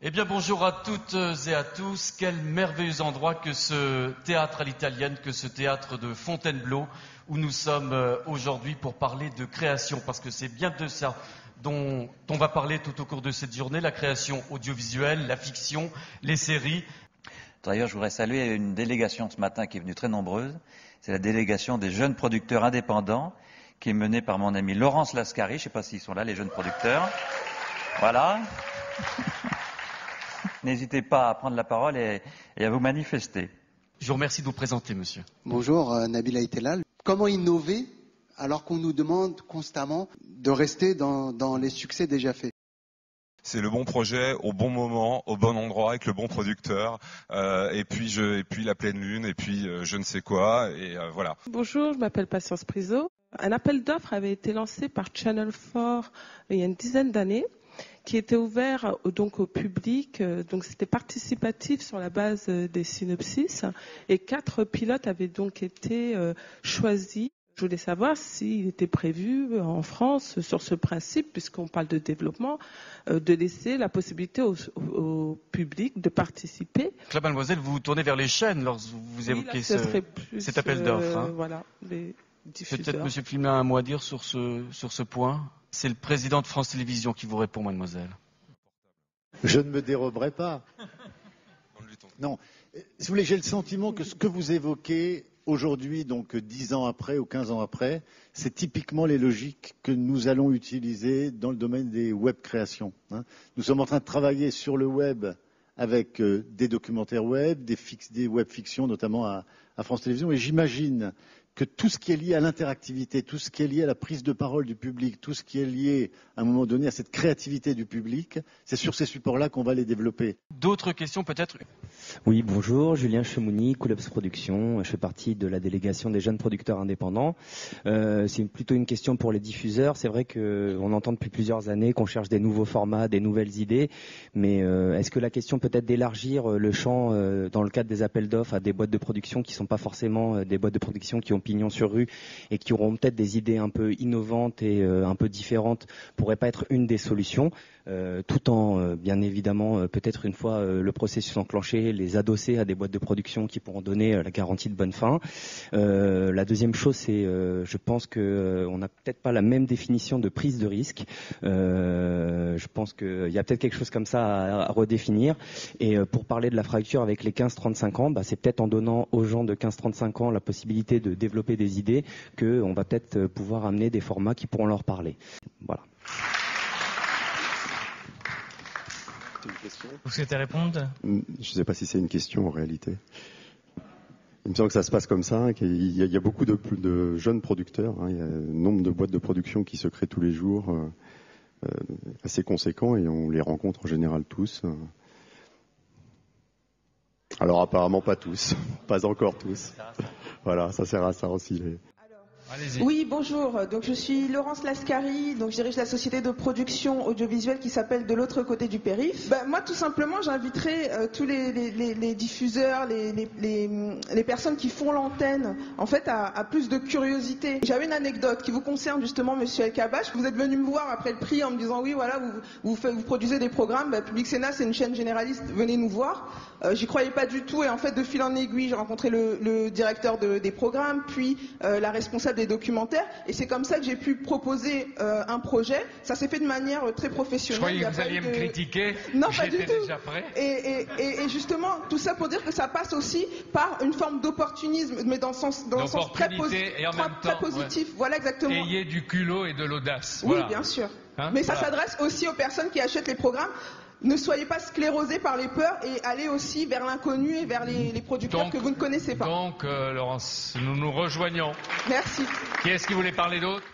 Eh bien bonjour à toutes et à tous, quel merveilleux endroit que ce théâtre à l'italienne, que ce théâtre de Fontainebleau, où nous sommes aujourd'hui pour parler de création, parce que c'est bien de ça dont on va parler tout au cours de cette journée, la création audiovisuelle, la fiction, les séries. D'ailleurs, je voudrais saluer une délégation ce matin qui est venue très nombreuse, c'est la délégation des jeunes producteurs indépendants, qui est menée par mon ami Laurence Lascari, je ne sais pas s'ils sont là, les jeunes producteurs. Voilà. N'hésitez pas à prendre la parole et à vous manifester. Je vous remercie de vous présenter, monsieur. Bonjour, Nabil Aïtelal. Comment innover alors qu'on nous demande constamment de rester dans les succès déjà faits? C'est le bon projet au bon moment, au bon endroit, avec le bon producteur, et puis la pleine lune, et puis je ne sais quoi, et voilà. Bonjour, je m'appelle Patience Priso. Un appel d'offres avait été lancé par Channel 4 il y a une dizaine d'années, qui était ouvert donc au public. Donc c'était participatif sur la base des synopsis, et 4 pilotes avaient donc été choisis. Je voulais savoir s'il était prévu en France, sur ce principe, puisqu'on parle de développement, de laisser la possibilité au public de participer. Là, mademoiselle, vous vous tournez vers les chaînes lorsque vous évoquez cet appel d'offres. Voilà, les diffuseurs. Peut-être M. Flimlin a un mot à dire sur ce point. C'est le président de France Télévisions qui vous répond, mademoiselle. Je ne me déroberai pas. Non, si vous voulez, j'ai le sentiment que ce que vous évoquez aujourd'hui, donc 10 ans après ou 15 ans après, c'est typiquement les logiques que nous allons utiliser dans le domaine des web créations. Nous sommes en train de travailler sur le web avec des documentaires web, des web fictions, notamment à France Télévisions, et j'imagine que tout ce qui est lié à l'interactivité, tout ce qui est lié à la prise de parole du public, tout ce qui est lié à un moment donné à cette créativité du public, c'est sur ces supports-là qu'on va les développer. D'autres questions peut-être? Oui, bonjour, Julien Chemouni, Coolabs Productions. Je fais partie de la délégation des jeunes producteurs indépendants. C'est plutôt une question pour les diffuseurs. C'est vrai qu'on entend depuis plusieurs années qu'on cherche des nouveaux formats, des nouvelles idées, mais est-ce que la question peut être d'élargir le champ dans le cadre des appels d'offres à des boîtes de production qui ne sont pas forcément des boîtes de production qui ont pignon sur rue et qui auront peut-être des idées un peu innovantes et un peu différentes, pourrait pas être une des solutions, tout en bien évidemment peut-être une fois le processus enclenché, les adosser à des boîtes de production qui pourront donner la garantie de bonne fin. La deuxième chose, c'est je pense que on n'a peut-être pas la même définition de prise de risque. Je pense qu'il y a peut-être quelque chose comme ça à redéfinir. Et pour parler de la fracture avec les 15-35 ans, c'est peut-être en donnant aux gens de 15-35 ans la possibilité de développer des idées qu'on va peut-être pouvoir amener des formats qui pourront leur parler. Voilà. Vous souhaitez répondre? Je ne sais pas si c'est une question en réalité. Il me semble que ça se passe comme ça, qu'il y a beaucoup de jeunes producteurs. Il y a un nombre de boîtes de production qui se créent tous les jours, assez conséquent, et on les rencontre en général tous. Alors apparemment pas tous, pas encore tous. Voilà, ça sert à ça aussi. Oui, bonjour. Donc je suis Laurence Lascari, donc je dirige la société de production audiovisuelle qui s'appelle De l'autre côté du périph'. Moi, tout simplement, j'inviterai tous les diffuseurs, les personnes qui font l'antenne, en fait, à plus de curiosité. J'avais une anecdote qui vous concerne justement, Monsieur El Kabbach. Vous êtes venu me voir après le prix en me disant oui, voilà, vous produisez des programmes. Public Sénat, c'est une chaîne généraliste. Venez nous voir. J'y croyais pas du tout, et en fait, de fil en aiguille, j'ai rencontré le directeur des programmes, puis la responsable des documentaires, et c'est comme ça que j'ai pu proposer un projet. Ça s'est fait de manière très professionnelle. Je croyais que vous alliez me critiquer. Non, pas du tout. J'étais déjà prêt. Et justement, tout ça pour dire que ça passe aussi par une forme d'opportunisme, mais dans le sens très positif. Ouais. Voilà, exactement. Ayez du culot et de l'audace. Oui, voilà. Bien sûr. Mais ça s'adresse aussi aux personnes qui achètent les programmes. Ne soyez pas sclérosés par les peurs et allez aussi vers l'inconnu et vers les producteurs que vous ne connaissez pas. Donc, Laurence, nous nous rejoignons. Merci. Qui est-ce qui voulait parler d'autre?